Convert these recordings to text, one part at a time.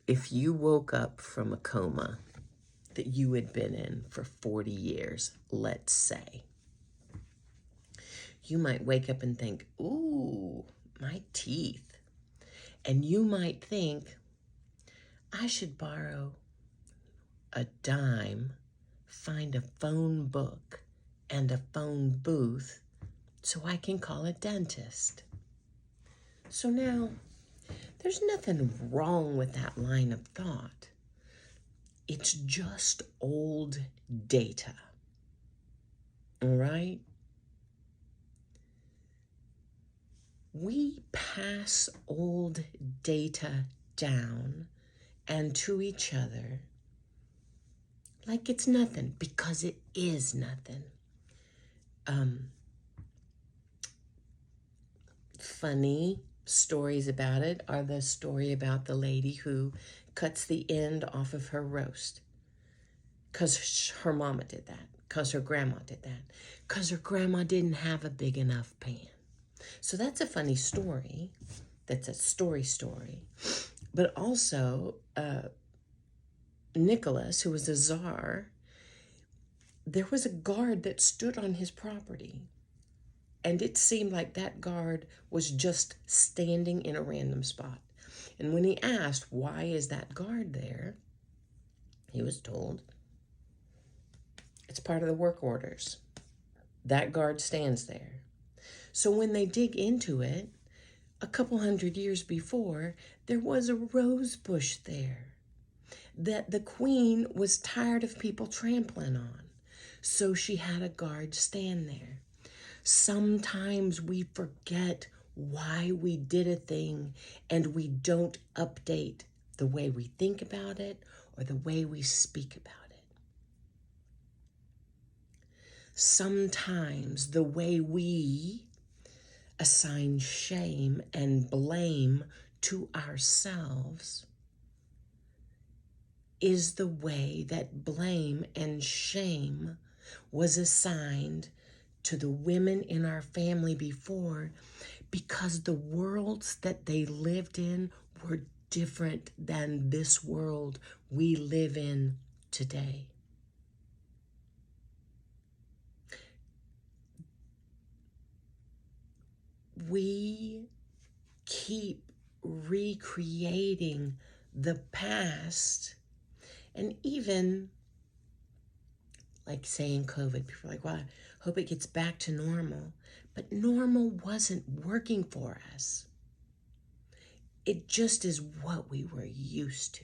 If you woke up from a coma that you had been in for 40 years, let's say, you might wake up and think, ooh, my teeth. And you might think, I should borrow a dime, find a phone book and a phone booth so I can call a dentist. So now, there's nothing wrong with that line of thought. It's just old data. All right? We pass old data down and to each other like it's nothing, because it is nothing. Funny stories about it are the story about the lady who cuts the end off of her roast because her mama did that, because her grandma did that, because her grandma didn't have a big enough pan. So that's a funny story. That's a story. But also, Nicholas, who was a czar, there was a guard that stood on his property. And it seemed like that guard was just standing in a random spot. And when he asked, why is that guard there? He was told, it's part of the work orders. That guard stands there. So when they dig into it, a couple hundred years before, there was a rose bush there that the queen was tired of people trampling on. So she had a guard stand there. Sometimes we forget why we did a thing and we don't update the way we think about it or the way we speak about it. Sometimes the way we assign shame and blame to ourselves is the way that blame and shame was assigned to the women in our family before, because the worlds that they lived in were different than this world we live in today. We keep recreating the past, and even like saying COVID, people are like, well, I hope it gets back to normal. But normal wasn't working for us. It just is what we were used to.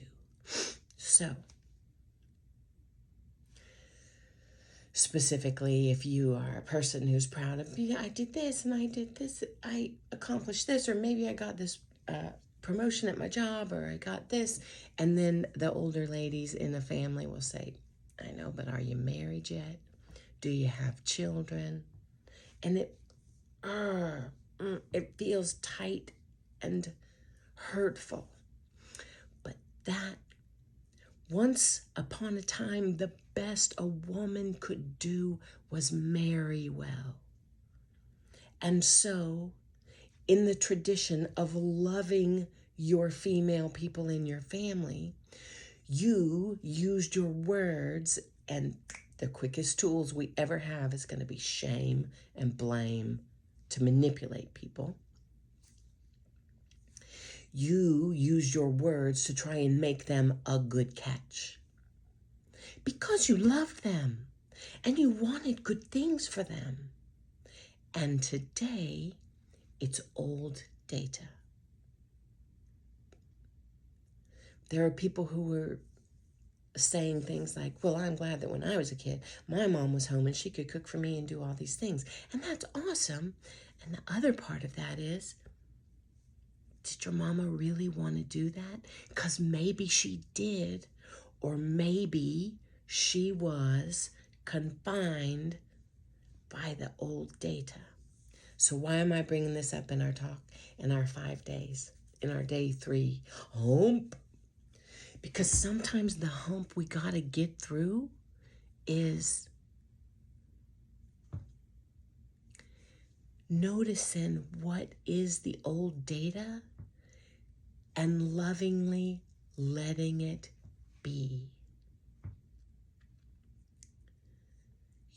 So, specifically, if you are a person who's proud of, yeah, I did this and I did this, I accomplished this, or maybe I got this promotion at my job, or I got this, and then the older ladies in the family will say, I know, but are you married yet? Do you have children? And it feels tight and hurtful. But that, once upon a time, the best a woman could do was marry well. And so, in the tradition of loving your female people in your family, you used your words, and the quickest tools we ever have is going to be shame and blame to manipulate people. You used your words to try and make them a good catch because you loved them and you wanted good things for them. And today, it's old data. There are people who were saying things like, well, I'm glad that when I was a kid, my mom was home and she could cook for me and do all these things. And that's awesome. And the other part of that is, did your mama really want to do that? Because maybe she did, or maybe she was confined by the old data. So why am I bringing this up in our talk, in our 5 days, in our day 3 hump? Because sometimes the hump we got to get through is noticing what is the old data and lovingly letting it be.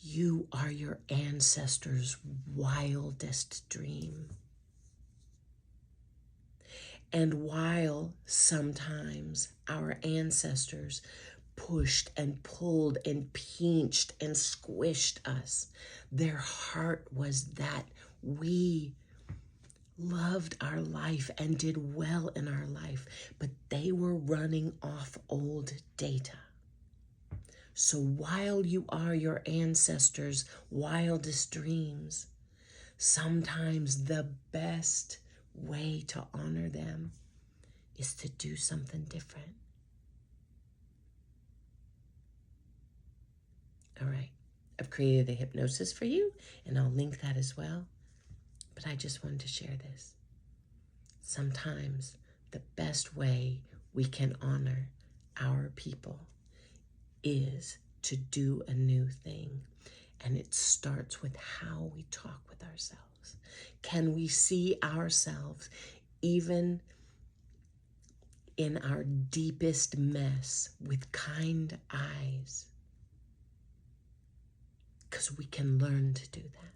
You are your ancestors' wildest dream. And while sometimes our ancestors pushed and pulled and pinched and squished us, their heart was that we loved our life and did well in our life, but they were running off old data. So while you are your ancestors' wildest dreams, sometimes the best way to honor them is to do something different. All right, I've created a hypnosis for you, and I'll link that as well. But I just wanted to share this. Sometimes the best way we can honor our people is to do a new thing. And it starts with how we talk with ourselves. Can we see ourselves even in our deepest mess with kind eyes? Because we can learn to do that.